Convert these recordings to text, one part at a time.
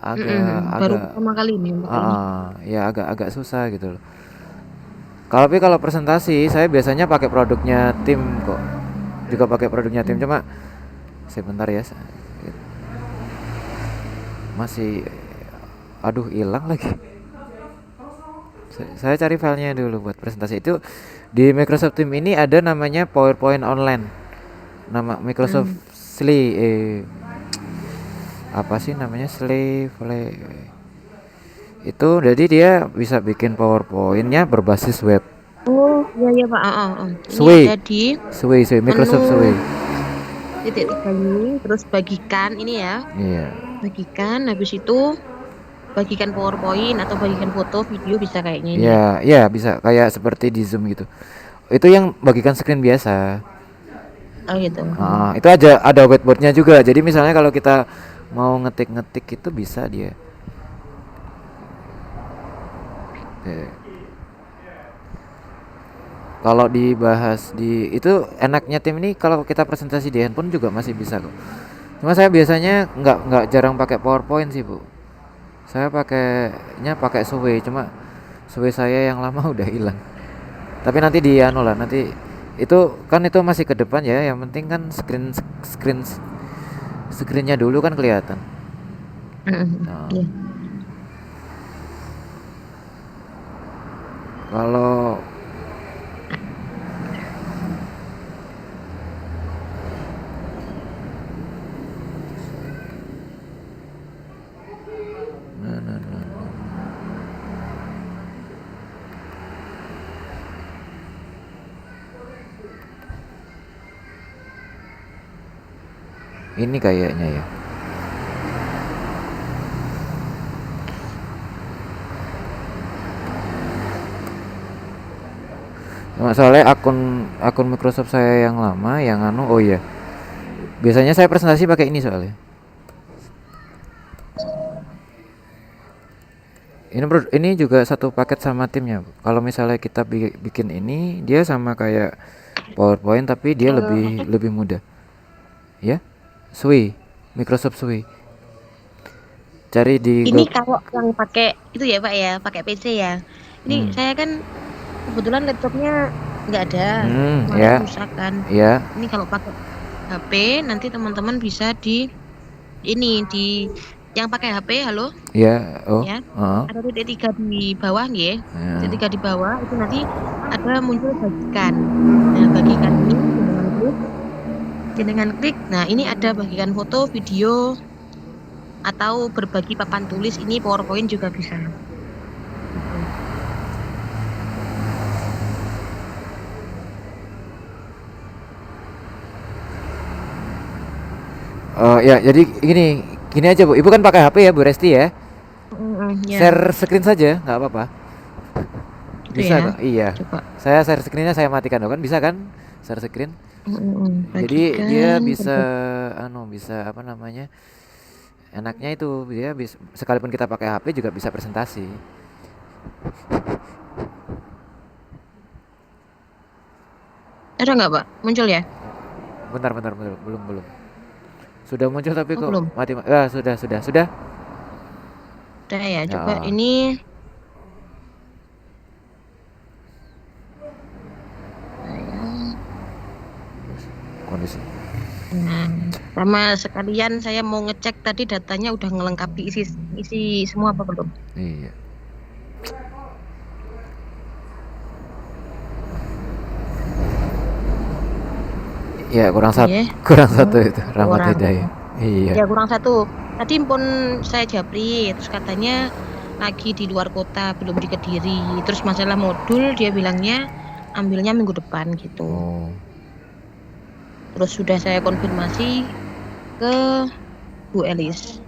agak Baru agak pertama kali ini pakai ini. ya agak susah gitu loh. Tapi kalau presentasi saya biasanya pakai produknya tim kok. Juga pakai produknya tim, Hmm. cuma sebentar ya. Masih aduh hilang lagi. Saya cari filenya dulu buat presentasi itu. Di Microsoft Team ini ada namanya PowerPoint online. Nama Microsoft Hmm. apa sih namanya itu, jadi dia bisa bikin PowerPointnya berbasis web. Oh, iya iya Pak. Ini Sway, ada di Sway, menu Microsoft Sway. titik tiga ini, terus bagikan ini ya, Iya, bagikan. Habis itu bagikan PowerPoint atau bagikan foto, video bisa kayaknya ini ya. ya, ya bisa kayak seperti di Zoom gitu. Itu yang bagikan screen biasa. Oh gitu. Itu ada whiteboardnya juga. Jadi misalnya kalau kita mau ngetik-ngetik itu bisa dia. Eh, Kalau dibahas di itu enaknya tim ini kalau kita presentasi di handphone juga masih bisa kok. Cuma saya biasanya nggak jarang pakai PowerPoint sih bu. Saya pakai Sway, cuma Sway saya yang lama udah hilang. Tapi nanti di anu lah, nanti itu kan itu masih ke depan ya. Yang penting kan screen screennya dulu kan kelihatan. Nah, Iya. kalau nah, nah, nah. Ini kayaknya ya. Soalnya akun akun Microsoft saya yang lama yang anu, oh iya. Biasanya saya presentasi pakai ini soalnya. Ini juga satu paket sama timnya. Kalau misalnya kita bikin ini, dia sama kayak PowerPoint tapi dia lebih Eh, lebih mudah. Ya, Sui, Microsoft Sui. Cari di ini Google. kalau yang pakai itu ya Pak ya, pakai PC ya. Ini Hmm. saya kan kebetulan laptopnya nggak ada, kemarin Ya, rusak kan. ya, Ini kalau pakai HP nanti teman-teman bisa di ini di yang pakai HP, halo ya. Oh, ya. heeh. Ada titik tiga di bawah ya. Titik Ya. tiga di bawah itu nanti ada muncul bagikan. Nah, bagikan ini dengan klik. Nah, ini ada bagikan foto, video atau berbagi papan tulis. Ini PowerPoint juga bisa. Gitu. Oh, ya, jadi gini aja Bu. Ibu kan pakai HP ya, Bu Resti ya. Ya, Share screen saja, nggak apa-apa. gitu Bisa ya. kok? Iya. Coba. Saya share screennya saya matikan dong kan bisa kan? Share screen. Jadi dia Bagikan. bisa bisa apa namanya? Enaknya itu dia bisa sekalipun kita pakai HP juga bisa presentasi. Ada nggak, Pak? Muncul ya? Bentar, belum belum. Sudah muncul tapi Oh, kok belum. mati. Sudah. Udah ya. Coba Ya, ini. Saya. kondisi. Nah, sama sekalian saya mau ngecek tadi datanya udah ngelengkapi isi isi semua apa belum? Iya. Ya, Oh ya. kurang Oh, satu itu Rahmat kurang. Hidayah. Iya. Ya kurang satu. Tadi pun saya japri, terus katanya lagi di luar kota, belum di Kediri. Terus masalah modul, dia bilangnya ambilnya minggu depan gitu. Oh. Terus sudah saya konfirmasi ke Bu Elis.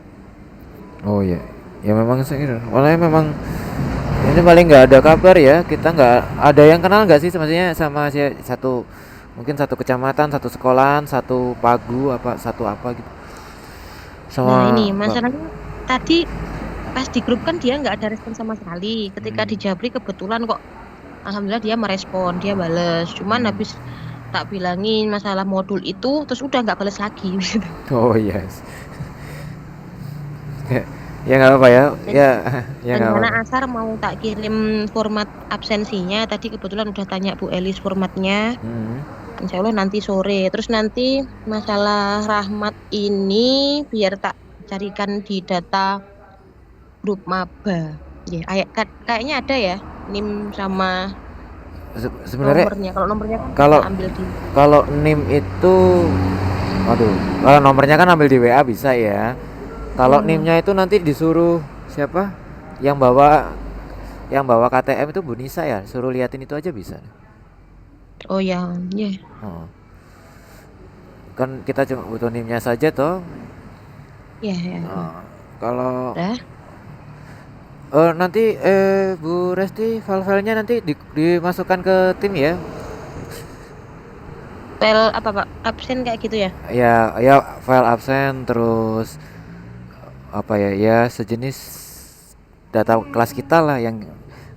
Oh iya. Ya memang sih. Malah memang ini paling nggak ada kabar ya. Kita nggak ada yang kenal nggak sih maksudnya sama si satu, mungkin satu kecamatan, satu sekolahan, satu pagu apa satu apa gitu. Nah ini Sama Mbak. masalahnya tadi pas di grup kan dia nggak ada respon sama sekali. Ketika Hmm. di Japri kebetulan kok, alhamdulillah dia merespon, dia bales. Cuman Hmm. habis tak bilangin masalah modul itu, terus udah nggak bales lagi. Gitu. Oh yes. Ya nggak apa ya. Jadi Ya ya nggak rencana apa-apa. asar mau tak kirim format absensinya. Tadi kebetulan udah tanya Bu Elis formatnya. Hmm. Insya Allah nanti sore. Terus nanti masalah Rahmat ini biar tak carikan di data grup maba. Ya, kayaknya ada ya NIM sama Sebenarnya nomornya. Kalau nomornya kan bisa kalau ambil di. kalau NIM itu, aduh, kalau nomornya kan ambil di WA bisa ya. Kalau Hmm. NIM-nya itu nanti disuruh siapa? Yang bawa KTM itu Bu Nisa ya. Suruh liatin itu aja bisa. Oh ya, ya, Oh. Kan kita cuma butuh NIM-nya saja toh. ya, ya, ya. Oh. Kalau Dah. nanti Bu Resti file-filenya nanti dimasukkan ke tim ya. File apa Pak? Absen kayak gitu ya? Ya ya, file absen terus apa ya, ya sejenis data kelas kita lah yang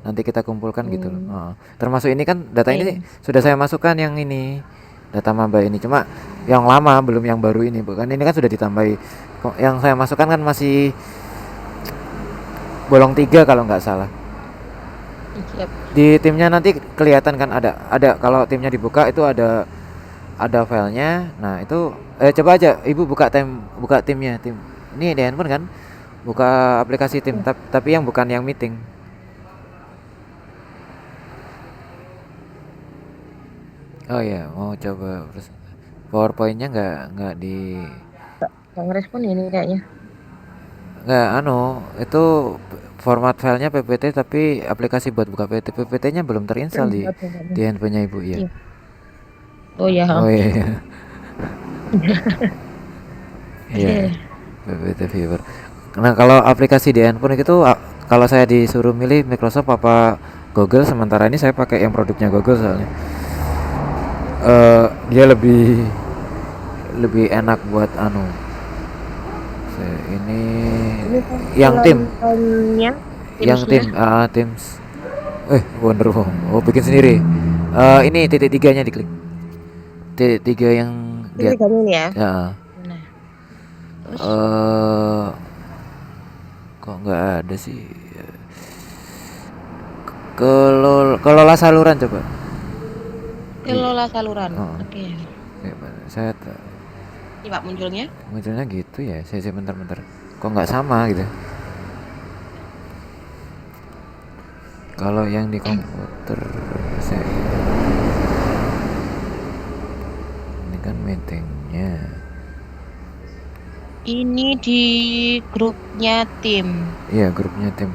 nanti kita kumpulkan gitu loh. Hmm. Termasuk ini kan data Ya, ini ya. sudah saya masukkan yang ini, data maba ini, cuma yang lama belum yang baru ini bukan, ini kan sudah ditambahi. Yang saya masukkan kan masih bolong 3 kalau nggak salah. Siap. Di timnya nanti kelihatan kan, ada kalau timnya dibuka itu ada filenya. Nah itu coba aja ibu buka timnya, tim ini di handphone kan, buka aplikasi tim, tapi yang bukan yang meeting. Oh ya, mau coba PowerPoint-nya nggak di, Nggak ngerespon ini kayaknya. nggak anu itu format filenya PPT, tapi aplikasi buat buka PPT-nya belum terinstall di Nggak ada, nggak ada. handphonenya ibu ya. Iya. Oh ya. Oh iya iya. Iya, Oke. PPT Viewer. Nah kalau aplikasi di handphone itu kalau saya disuruh milih Microsoft apa Google, sementara ini saya pakai yang produknya Google soalnya dia lebih lebih enak buat anu. Ini Ini kan yang tim, filenya, Teams-nya. Teams. Wonder Woman. Oh bikin sendiri. Ini titik tiganya diklik. Titik tiga yang Ini lihat. tiganya ini ya. Ya. Nah, terus eh Kok nggak ada sih? Kelola saluran coba. Di. kelola saluran. Oh, Oke. saya Ini Pak munculnya. munculnya gitu ya. Saya bentar-bentar. Kok nggak sama gitu? Kalau yang di komputer saya ini kan meetingnya. Ini di grupnya tim. Iya grupnya tim.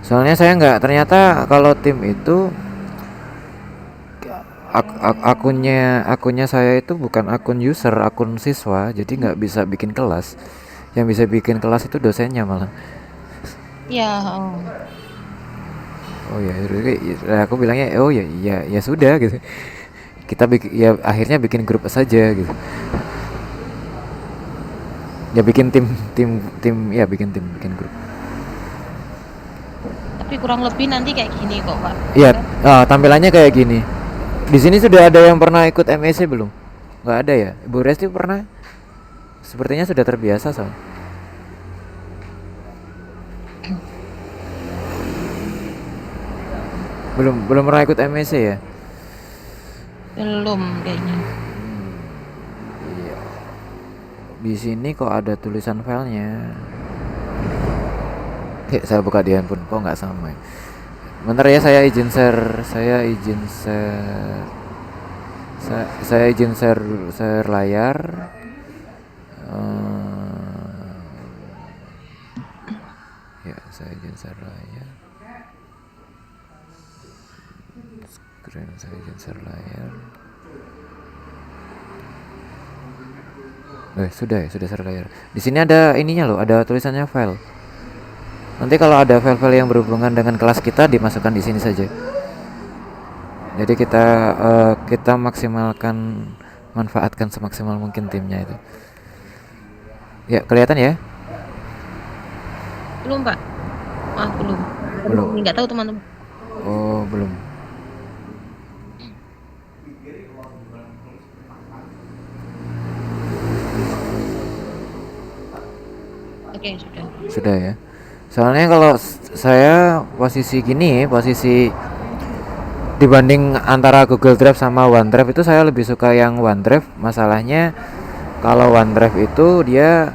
Soalnya saya nggak, ternyata kalau tim itu akunnya saya itu bukan akun user, akun siswa, jadi nggak bisa bikin kelas. Yang bisa bikin kelas itu dosennya malah. Ya, oh. Oh ya, aku bilangnya oh ya ya ya sudah gitu. Kita bikin ya, akhirnya bikin grup saja gitu. Ya bikin tim tim tim ya bikin grup. Tapi kurang lebih nanti kayak gini kok Pak. Iya, Kan? tampilannya kayak gini. Di sini sudah ada yang pernah ikut MSC belum? Nggak ada ya? Ibu Resti pernah? Sepertinya sudah terbiasa soalnya. Belum pernah ikut MSC ya? Belum kayaknya. Iya. Di sini kok ada tulisan filenya. Saya buka di handphone kok nggak sama ya. Bentar ya, saya izin share layar. Ya, saya izin share layar. Saya izin share layar. Sudah share layar. Di sini ada ininya loh, ada tulisannya file. Nanti kalau ada file-file yang berhubungan dengan kelas kita dimasukkan di sini saja. Jadi kita maksimalkan, manfaatkan semaksimal mungkin timnya itu. Ya, kelihatan ya? Belum Pak. Belum. Belum. Nggak tahu teman-teman. Oh, belum. Oke, sudah. Sudah ya. Soalnya kalau saya posisi gini, posisi dibanding antara Google Drive sama OneDrive itu saya lebih suka yang OneDrive. Masalahnya kalau OneDrive itu dia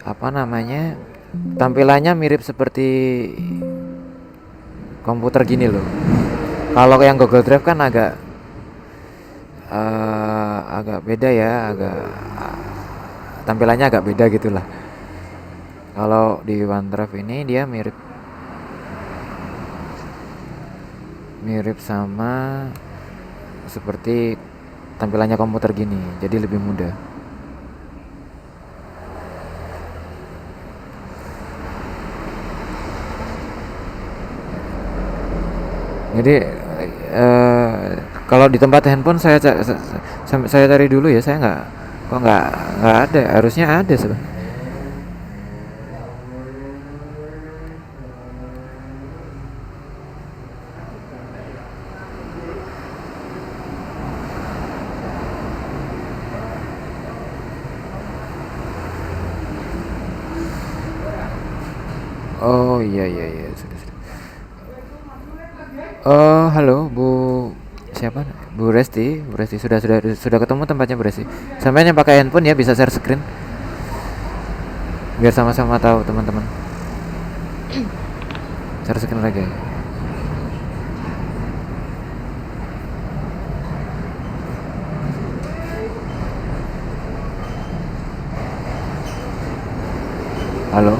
apa namanya, tampilannya mirip seperti komputer gini loh. Kalau yang Google Drive kan agak beda ya, agak tampilannya agak beda gitulah. Kalau di OneDrive ini dia mirip mirip sama seperti tampilannya komputer gini, jadi lebih mudah. Jadi eh, kalau di tempat handphone saya cari dulu ya, saya nggak ada, harusnya ada sebenarnya. Oh iya iya iya, sudah. Oh halo Bu, siapa? Bu Resti, sudah ketemu tempatnya Bu Resti. Sampai yang pakai handphone ya, bisa share screen biar sama-sama tahu teman-teman. Share screen lagi. Halo.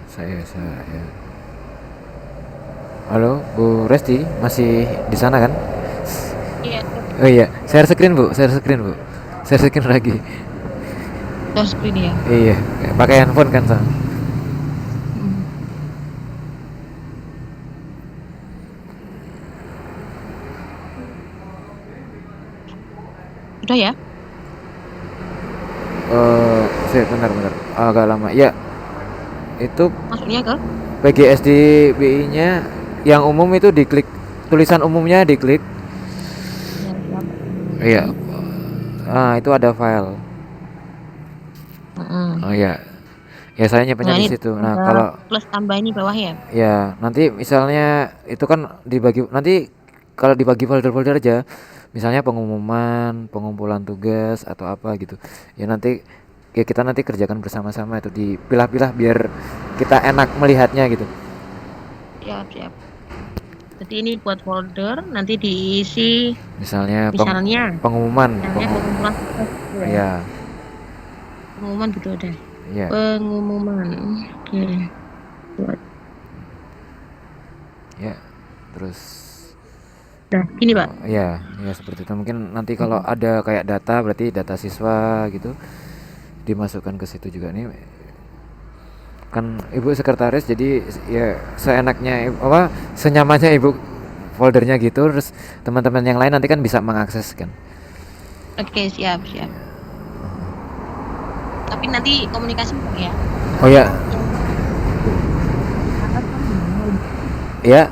Saya ya. Halo Bu Resti, masih di sana kan? Iya, Oh iya, share screen Bu, share screen lagi. touch screen ya. Iya, pakai handphone kan sama. Hmm. Udah ya? Bentar, agak lama. Ya, itu Masuknya ke? PGSDBI-nya yang umum itu diklik, tulisan umumnya diklik. Ya, siap. Iya. Itu ada file. Mm-mm. Oh iya. Ya saya Nah, nyimpennya di ini situ. Nah, ada kalau plus tambah ini bawah ya. ya nanti misalnya itu kan dibagi, nanti kalau dibagi folder-folder aja, misalnya pengumuman, pengumpulan tugas atau apa gitu. Ya nanti ya kita nanti kerjakan bersama-sama, itu dipilah-pilah biar kita enak melihatnya gitu. Siap, siap. Jadi ini buat folder, nanti diisi Misalnya misalnya, pengumuman, pengumuman tugas gitu ya. ya, Pengumuman gitu ada. ya, Pengumuman. Oke. Buat. ya. Terus Nah, gini, Pak. ya, ya seperti itu. Mungkin nanti kalau ada kayak data, berarti data siswa gitu dimasukkan ke situ juga nih. Kan Ibu sekretaris, jadi ya seenaknya apa, senyamannya Ibu foldernya gitu, terus teman-teman yang lain nanti kan bisa mengakses kan. Oke, siap, siap. Tapi nanti komunikasi ya. Oh ya, ya,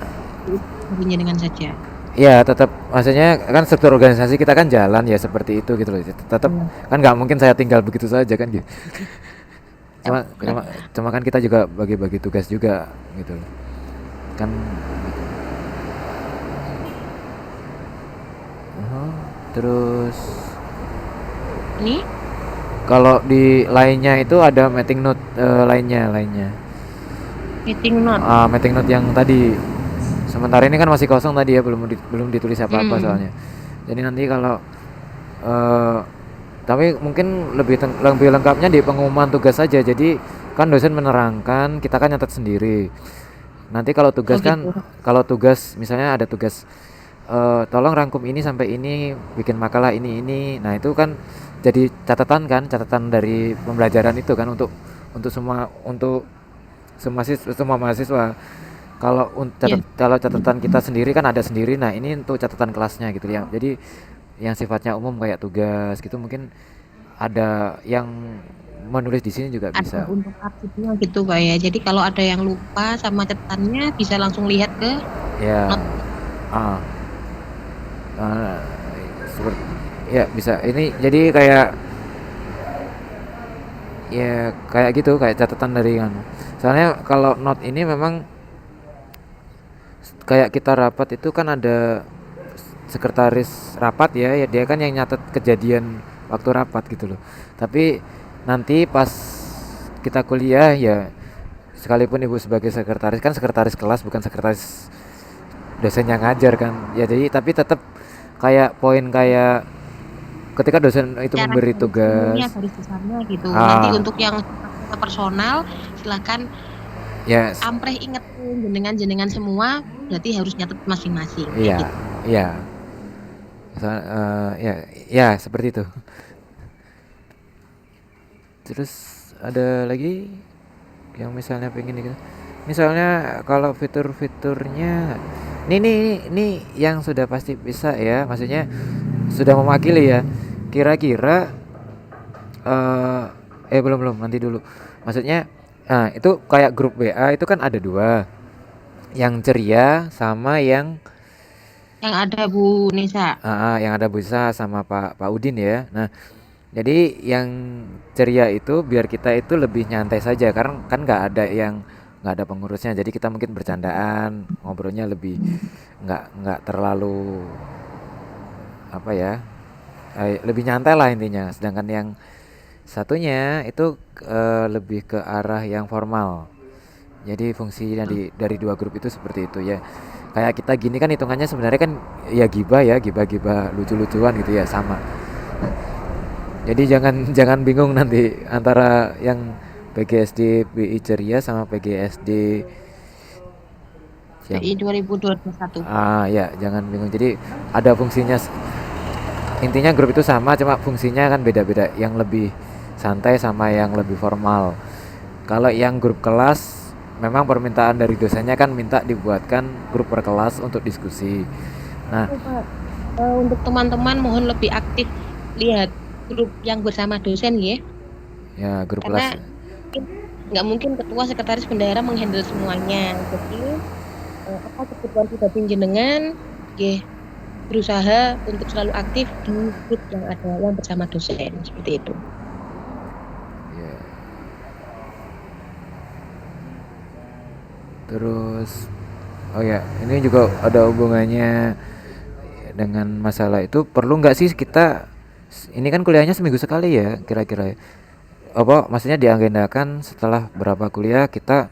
Hubungi dengan saja. ya tetap, maksudnya kan struktur organisasi kita kan jalan ya seperti itu gitu loh. Tetap kan nggak mungkin saya tinggal begitu saja kan gitu. Cuma, cuma, cuma kan kita juga bagi-bagi tugas juga gitu loh. Kan terus Ini kalau di lainnya itu ada meeting note, lainnya. meeting note. Meeting note yang tadi. Sementara ini kan masih kosong tadi ya, belum ditulis apa-apa soalnya. Jadi nanti kalau tapi mungkin lebih lengkapnya di pengumuman tugas saja. Jadi kan dosen menerangkan, kita kan nyatet sendiri. Nanti kalau Oh tugas kan, gitu. kalau tugas misalnya ada tugas, tolong rangkum ini sampai ini, bikin makalah ini. Nah itu kan jadi catatan kan, catatan dari pembelajaran itu kan untuk semua untuk semua mahasiswa. Ya. Kalau catatan kita sendiri kan ada sendiri. Nah ini untuk catatan kelasnya gitu ya. Jadi yang sifatnya umum kayak tugas gitu mungkin ada yang menulis di sini juga Ada bisa. untuk arsipnya gitu Kak ya. Jadi kalau ada yang lupa sama catatannya bisa langsung lihat ke Ya, not. ah, ah, seperti ya bisa. Ini jadi kayak ya kayak gitu kayak catatan dari kan. Soalnya kalau not ini memang kayak kita rapat itu kan ada sekretaris rapat ya dia kan yang nyatet kejadian waktu rapat gitu loh. Tapi nanti pas kita kuliah ya sekalipun ibu sebagai sekretaris kan sekretaris kelas bukan sekretaris dosen yang ngajar kan ya jadi tapi tetap kayak poin kayak ketika dosen itu Cara memberi garis umumnya tugas garis besarnya gitu. Nanti ah untuk yang sifatnya personal silakan ya ampreh ingetin jenengan-jenengan semua berarti harus nyatet masing-masing kayak iya gitu. iya ya ya seperti itu. Terus ada lagi yang misalnya pengen gitu. Misalnya kalau fitur-fiturnya ini yang sudah pasti bisa ya, maksudnya sudah mewakili ya. Kira-kira belum belum nanti dulu. Maksudnya itu kayak grup WA itu kan ada dua, yang ceria sama yang Yang ada Bu Nisa. yang ada Busa sama Pak Udin ya. Nah, jadi yang ceria itu biar kita itu lebih nyantai saja karena kan nggak ada pengurusnya. Jadi kita mungkin bercandaan, ngobrolnya lebih nggak terlalu apa ya, lebih nyantai lah intinya. Sedangkan yang satunya itu lebih ke arah yang formal. Jadi fungsinya dari dua grup itu seperti itu ya. Kayak kita gini kan hitungannya sebenarnya kan ya gibah lucu-lucuan gitu ya sama. Jadi jangan jangan bingung nanti antara yang PGSD BI Ceria sama PGSD yang BI 2021. ya jangan bingung. Jadi ada fungsinya intinya grup itu sama cuma fungsinya kan beda-beda. Yang lebih santai sama yang lebih formal. Kalau yang grup kelas memang permintaan dari dosennya kan minta dibuatkan grup per kelas untuk diskusi. Nah, Oh, Pak. Untuk teman-teman mohon lebih aktif lihat grup yang bersama dosen ya. ya grup Karena kelas nggak mungkin ketua sekretaris bendahara menghandle semuanya. Jadi apa kebutuhan pribadi jenengan, ya berusaha untuk selalu aktif di grup yang ada yang bersama dosen seperti itu. ya. Terus oh ya, ini juga ada hubungannya dengan masalah itu. Perlu nggak sih kita ini kan kuliahnya seminggu sekali ya kira-kira ya? Apa maksudnya diagendakan setelah berapa kuliah kita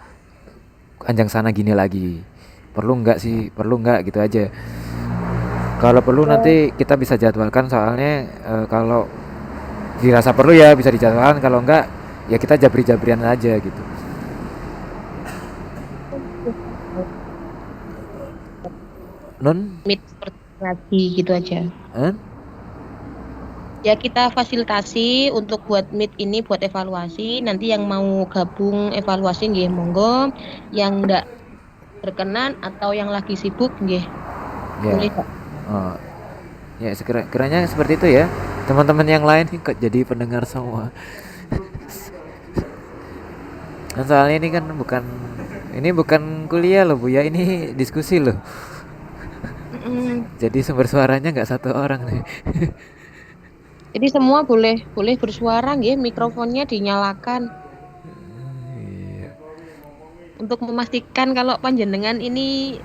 anjang sana gini lagi. Perlu nggak sih? Perlu nggak gitu aja. Kalau perlu Oh, nanti kita bisa jadwalkan soalnya kalau dirasa perlu ya bisa dijadwalkan kalau enggak ya kita jabri-jabrian aja gitu. Non? meet seperti lagi gitu aja. Eh? Ya kita fasilitasi untuk buat meet ini buat evaluasi. Nanti yang mau gabung evaluasi nggih monggo. Yang enggak berkenan atau yang lagi sibuk nggih Ya. boleh Kak. Oh, ya kiranya seperti itu ya. Teman-teman yang lain kok jadi pendengar semua. Kan soalnya ini bukan kuliah loh Bu ya, ini diskusi loh. Mm-mm. Jadi sumber suaranya nggak satu orang nih. Jadi semua boleh boleh bersuara nggih, mikrofonnya dinyalakan Iya. untuk memastikan kalau panjenengan ini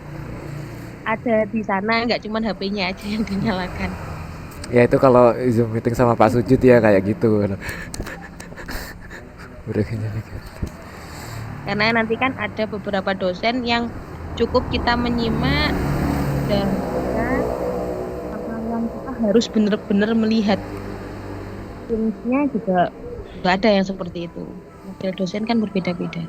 ada di sana nggak cuma HP-nya aja yang dinyalakan. Ya itu kalau Zoom meeting sama Pak Sujud ya kayak gitu. Udah kayaknya gitu. Karena nanti kan ada beberapa dosen yang cukup kita menyimak dan sama yang kita harus benar-benar melihat fungsinya juga nggak ada yang seperti itu. Model dosen kan berbeda-beda.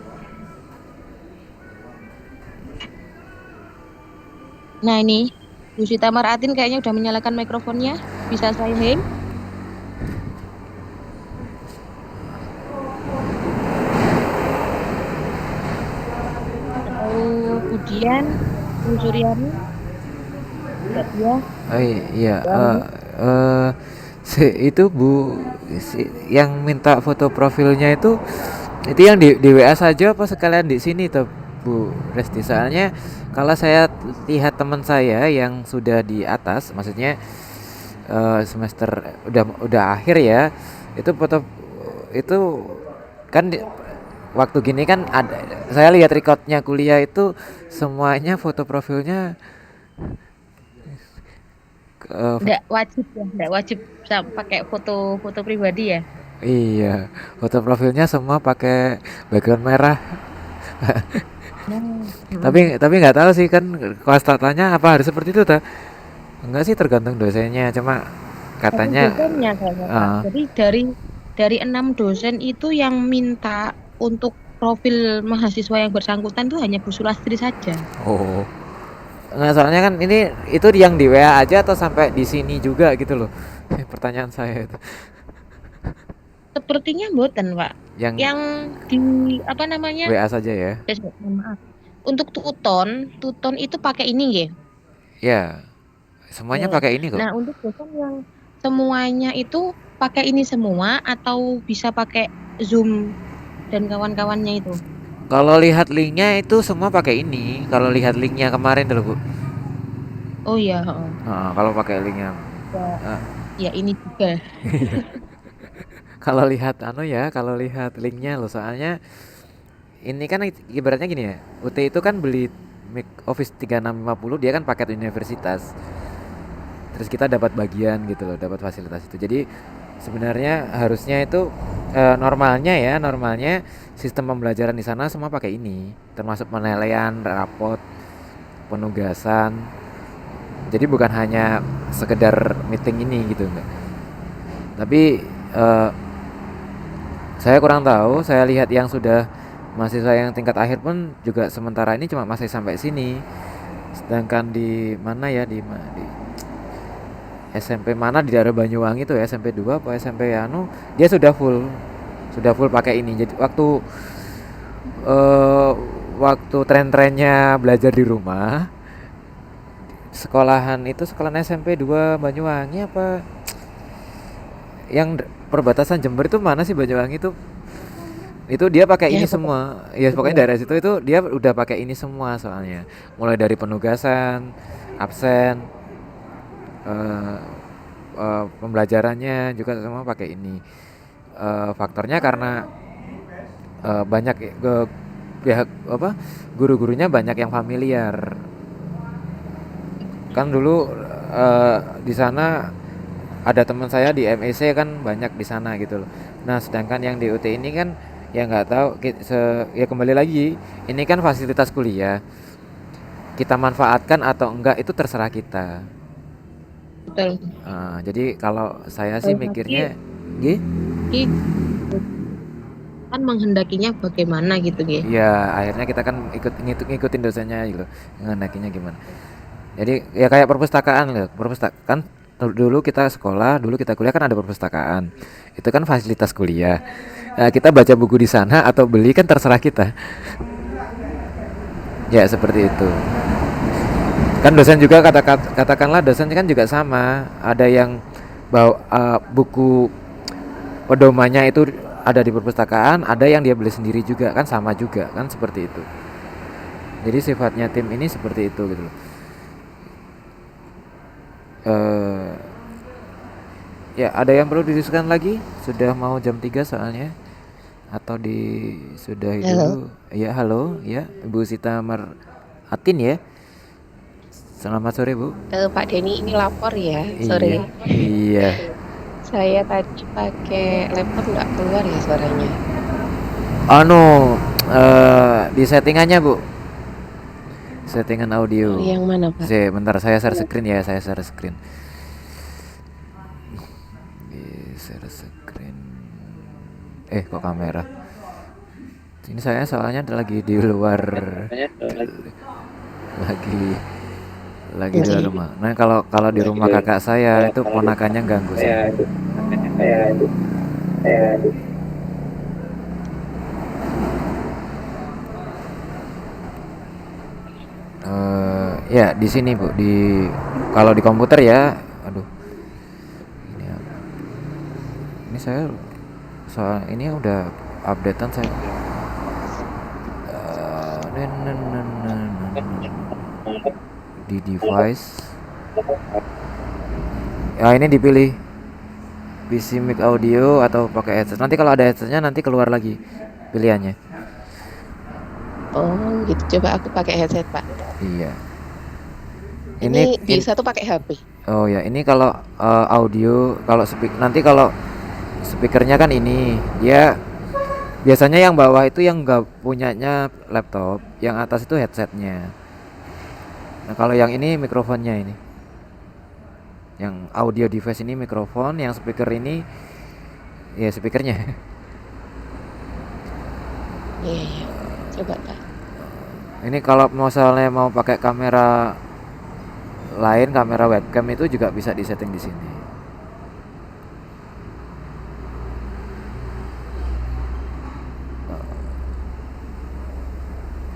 Nah ini, Bu Sita Maratin kayaknya udah menyalakan mikrofonnya. Bisa saya hey? Atau kemudian Bu Suryani, enggak dia. Oh iya, Suryani. itu Bu, yang minta foto profilnya itu yang di WA saja apa sekalian di sini tuh Bu Resti? Soalnya kalau saya lihat teman saya yang sudah di atas, maksudnya semester udah akhir ya, itu foto itu kan waktu gini kan ada, saya lihat recordnya kuliah itu semuanya foto profilnya eh, Enggak wajib ya, enggak wajib pakai foto-foto pribadi ya. iya, foto profilnya semua pakai background merah. Nah, Tapi nggak tahu sih kan kelas tatanya apa harus seperti itu ta? Enggak sih, tergantung dosennya. Cuma satu katanya dosennya kayaknya Pak. eh, Jadi dari 6 dosen itu yang minta untuk profil mahasiswa yang bersangkutan itu hanya Bu Sulastri saja. oh. Nggak, soalnya kan ini itu yang di WA aja atau sampai di sini juga gitu loh. Pertanyaan saya itu. Sepertinya mboten, Pak. Yang Yang di apa namanya? WA saja ya. Mohon maaf. Untuk tuton itu pakai ini ya. Ya, Ya. semuanya pakai ini kok. Nah, untuk dosen yang semuanya itu pakai ini semua atau bisa pakai Zoom dan kawan-kawannya itu. Kalau lihat linknya itu semua pakai ini. Kalau lihat linknya kemarin dulu Bu. Oh iya, heeh. Kalau pakai linknya. Ya, Eh, ya ini juga. kalau lihat kalau lihat linknya loh, soalnya ini kan ibaratnya gini ya. UT itu kan beli Office 3650, dia kan paket universitas. Terus kita dapat bagian gitu loh, dapat fasilitas itu. Jadi sebenarnya harusnya itu normalnya sistem pembelajaran di sana semua pakai ini, termasuk penilaian, rapot, penugasan. Jadi bukan hanya sekedar meeting ini gitu enggak. Tapi eh, saya kurang tahu, saya lihat yang sudah mahasiswa yang tingkat akhir pun juga sementara ini cuma masih sampai sini. Sedangkan di mana ya, di SMP mana di daerah Banyuwangi itu ya, SMP 2 apa SMP dia sudah full pakai ini. Jadi eh, waktu tren-trennya belajar di rumah, sekolahan SMP 2 Banyuwangi apa yang perbatasan Jember itu mana sih, Banyuwangi itu dia pakai Ya, ini pokoknya semua ya, gitu pokoknya ya. daerah situ itu dia udah pakai ini semua, soalnya mulai dari penugasan, absen, eh, pembelajarannya juga semua pakai ini. Faktornya karena banyak pihak apa, guru-gurunya banyak yang familiar kan. Dulu di sana ada teman saya di MEC kan, banyak di sana gitu loh. Nah sedangkan yang di UT ini kan ya nggak tahu, ya kembali lagi, ini kan fasilitas kuliah, kita manfaatkan atau enggak itu terserah kita. Betul. Jadi kalau saya sih Tapi mikirnya gih, kan menghendakinya bagaimana gitu ya. ya akhirnya kita kan ngikutin dosennya gitu, ngendakinya gimana. Jadi ya kayak perpustakaan loh, perpustakaan dulu kita sekolah, dulu kita kuliah kan ada perpustakaan. Itu kan fasilitas kuliah. Nah, kita baca buku di sana atau beli kan terserah kita. Ya seperti itu. Kan dosen juga katakanlah dosen kan juga sama. Ada yang bawa buku pedomannya itu ada di perpustakaan, ada yang dia beli sendiri juga kan, sama juga kan, seperti itu. Jadi sifatnya tim ini seperti itu gitu loh. Eh Ya, ada yang perlu didiskusikan lagi? Sudah mau jam 3 soalnya. Atau disudahi Halo. dulu? Ya, halo, ya, Ibu Sita Maratin ya. Selamat sore, Bu. Pak Denny ini lapor ya, Iya, sore. iya. Saya tadi pakai laptop nggak keluar ya suaranya. Anu, di settingannya, Bu. Settingan audio. Yang mana Pak? Bentar, saya share screen ya, saya share screen. Share screen. Kok kamera? Ini saya soalnya lagi di luar, lagi Lagi di luar Oke. rumah. Nah, kalau kalau di rumah kakak saya itu ponakannya ganggu sih. Ya di sini Bu, di kalau di komputer ya, aduh, ini apa? Ini saya soal ini udah updatean saya. Di device. Ya ini dipilih PC mic audio atau pakai headset. Nanti kalau ada headsetnya nanti keluar lagi pilihannya. Oh, gitu. Coba aku pakai headset, Pak. Iya. Ini In, bisa tuh pakai HP. oh ya, ini kalau audio, kalau nanti kalau speakernya kan ini, ya biasanya yang bawah itu yang nggak punyanya laptop, yang atas itu headsetnya. Nah kalau yang ini mikrofonnya ini, yang audio device ini mikrofon, yang speaker ini ya speakernya. Iya, iya. Coba, Pak. Ini kalau misalnya mau pakai kamera lain, kamera webcam itu juga bisa disetting di sini.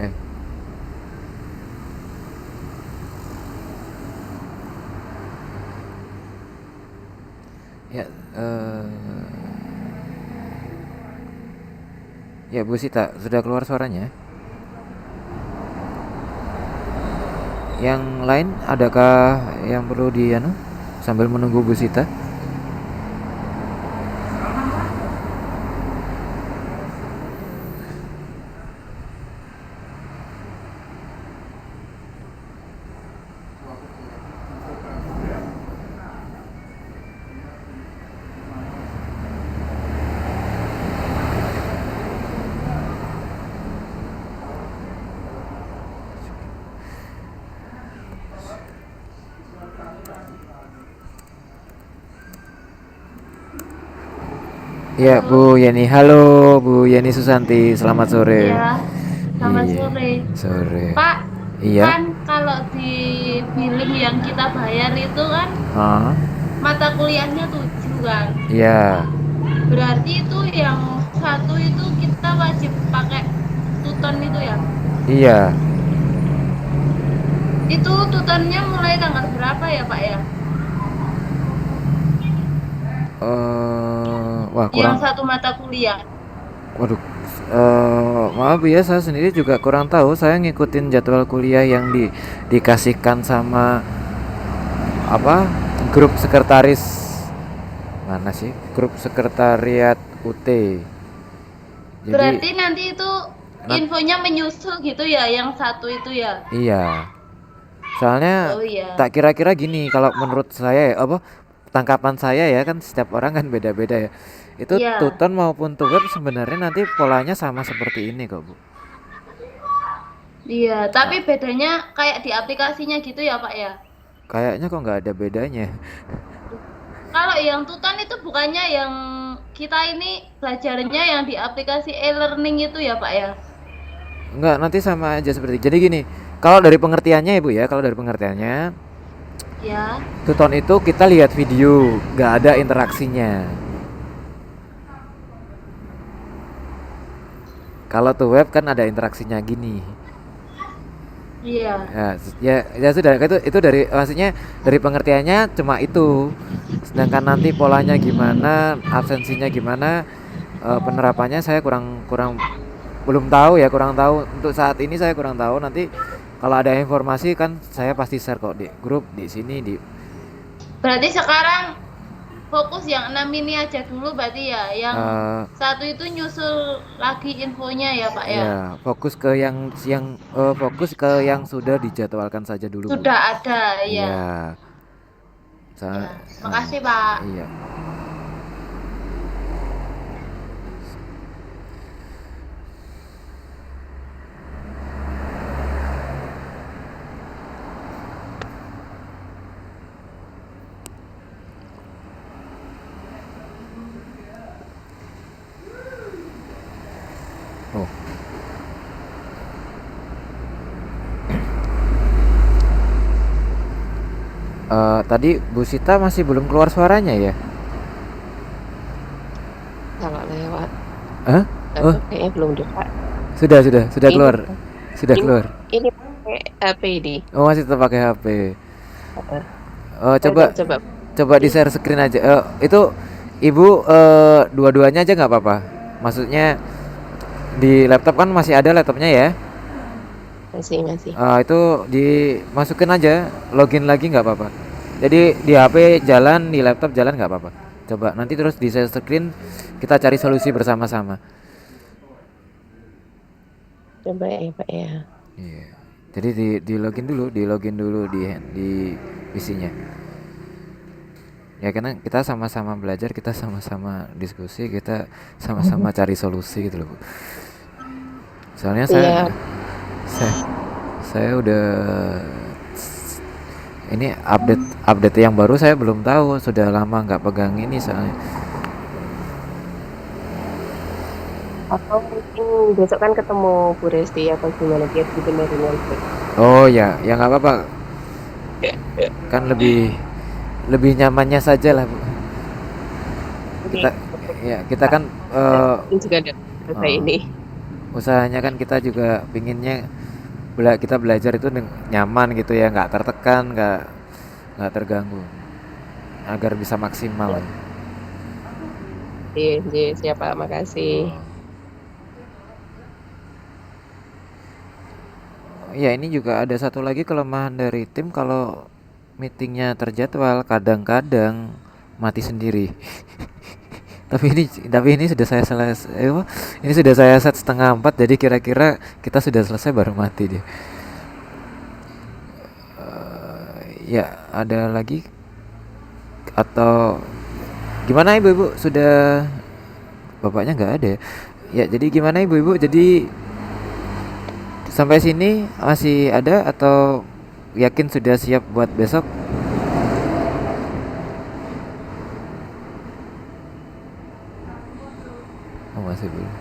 Eh, ya, ya Bu Sita, sudah keluar suaranya? Yang lain adakah yang perlu di anu sambil menunggu Bu Sita? Ya Bu Yeni, halo Bu Yeni Susanti, selamat sore. Iya, selamat Iya, sore. sore. Pak, Iya. kan kalau di film yang kita bayar itu kan Ah, mata kuliahnya 7 kan. iya. Berarti itu yang satu itu kita wajib pakai tuton itu ya. Iya. Itu tutonnya mulai tanggal berapa ya Pak ya? Wah Yang kurang. satu mata kuliah. Waduh. Maaf ya, saya sendiri juga kurang tahu. Saya ngikutin jadwal kuliah yang dikasihkan sama apa? Grup sekretaris mana sih? Grup sekretariat UT. Jadi, Berarti nanti itu Nah, infonya menyusul gitu ya, yang satu itu ya. iya. Soalnya Oh iya. tak kira-kira gini, kalau menurut saya ya, apa tangkapan saya ya kan setiap orang kan beda-beda ya. Itu Iya. Tuton maupun Tuweb sebenarnya nanti polanya sama seperti ini kok Bu. Iya, tapi bedanya kayak di aplikasinya gitu ya Pak ya. Kayaknya kok nggak ada bedanya. Kalau yang Tutan itu bukannya yang kita ini belajarnya yang di aplikasi e-learning itu ya Pak ya? Nggak, nanti sama aja seperti. Jadi gini, kalau dari pengertiannya ya Bu ya, kalau dari pengertiannya Ya. Tuton itu kita lihat video, nggak ada interaksinya. Kalau Tuweb kan ada interaksinya gini. Iya. Ya sudah itu dari maksudnya dari pengertiannya cuma itu. Sedangkan nanti polanya gimana, absensinya gimana, penerapannya saya kurang kurang belum tahu ya, kurang tahu untuk saat ini saya kurang tahu. Nanti kalau ada informasi kan saya pasti share kok di grup di sini di. Berarti sekarang fokus yang 6 ini aja dulu berarti ya. Yang eh, satu itu nyusul lagi infonya ya Pak ya. ya fokus ke yang fokus ke yang sudah dijadwalkan saja dulu Bu. Sudah ada ya. Iya. Ya. Makasih Pak. Iya. Oh, Tadi Bu Sita masih belum keluar suaranya ya? Kalau lewat Hah? Oh, laptop kayaknya belum deh, Pak. sudah Ini keluar. Sudah ini keluar. ini pakai HP ini. Oh, masih tetap pakai HP. Heeh. Oh, Saya udah coba coba coba di ini share screen aja. Itu Ibu dua-duanya aja nggak apa-apa. Maksudnya di laptop kan masih ada laptopnya ya? masih. Itu dimasukin aja, login lagi nggak apa-apa. Jadi di HP jalan, di laptop jalan nggak apa-apa. Coba nanti terus di share screen kita cari solusi bersama-sama. Coba ya, Pak ya. Iya. Jadi di login dulu di PC-nya. Ya karena kita sama-sama belajar, kita sama-sama diskusi, kita sama-sama cari solusi gitu loh, Bu. Soalnya Iya, saya, saya udah ini update yang baru saya belum tahu, sudah lama nggak pegang ini soalnya. atau mungkin besok kan ketemu Bu Resti atau gimana biar dibenerin lagi. Oh ya, ya nggak apa-apa. Kan lebih nyamannya saja lah, Bu. Oke, Kita ya kita kan ini juga ada selesai uh, ini. usahanya kan kita juga pinginnya kita belajar itu nyaman gitu ya, nggak tertekan, nggak terganggu, agar bisa maksimal. Iya, siapa? Makasih. Ya ini juga ada satu lagi kelemahan dari tim, kalau meetingnya terjadwal kadang-kadang mati sendiri. tapi ini sudah saya selesai, ini sudah saya set 3:30, jadi kira-kira kita sudah selesai baru mati dia. Ya ada lagi atau gimana ibu-ibu, sudah bapaknya nggak ada ya? Ya jadi gimana ibu-ibu, jadi sampai sini masih ada atau yakin sudah siap buat besok? Oh masih belum.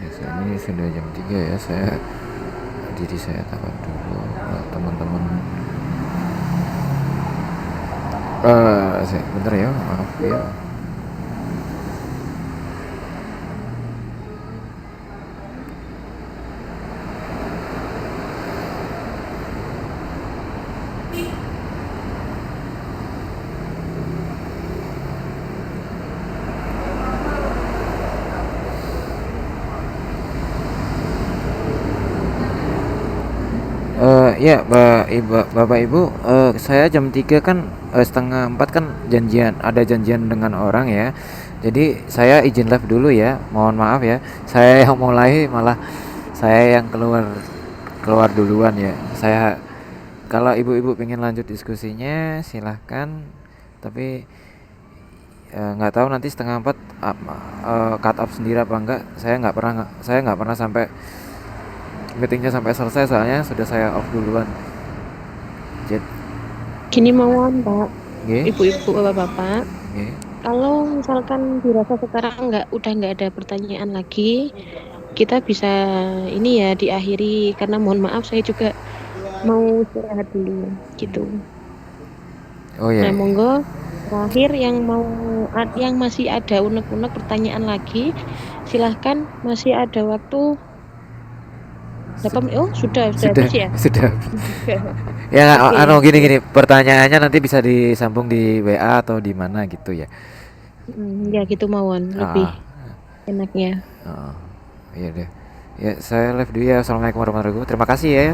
Ya, ini sudah jam 3 ya, saya tahan dulu. Teman-teman bentar ya, maaf ya. Ya, Bapak Ibu, saya jam 3 kan, 3:30 kan ada janjian dengan orang ya. Jadi saya izin live dulu ya. Mohon maaf ya. Saya yang mulai, malah saya yang keluar duluan ya. Kalau ibu-ibu pengen lanjut diskusinya silahkan. Tapi nggak tahu nanti 3:30 cut off sendiri apa enggak. Saya nggak pernah sampai meetingnya sampai selesai, soalnya sudah saya off duluan. Jadi Gini mohon Pak, nggih, ibu-ibu bapak-bapak, nggih. kalau misalkan dirasa sekarang udah nggak ada pertanyaan lagi, kita bisa ini ya diakhiri, karena mohon maaf saya juga mau istirahat dulu gitu. Oh ya. Nah monggo terakhir yang masih ada unek-unek pertanyaan lagi, silahkan, masih ada waktu. Oh sudah Sudah habis ya. sudah. Ya, gini pertanyaannya nanti bisa disambung di WA atau di mana gitu ya. Ya gitu mawon lebih Ah, enaknya. ah, iya deh. Ya, saya live dulu ya. Assalamualaikum warahmatullahi wabarakatuh. Terima kasih ya.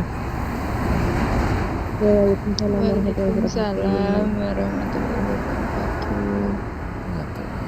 Waalaikumsalam warahmatullahi Waalaikumsalam wabarakatuh. warahmatullahi wabarakatuh. Nggak tahu.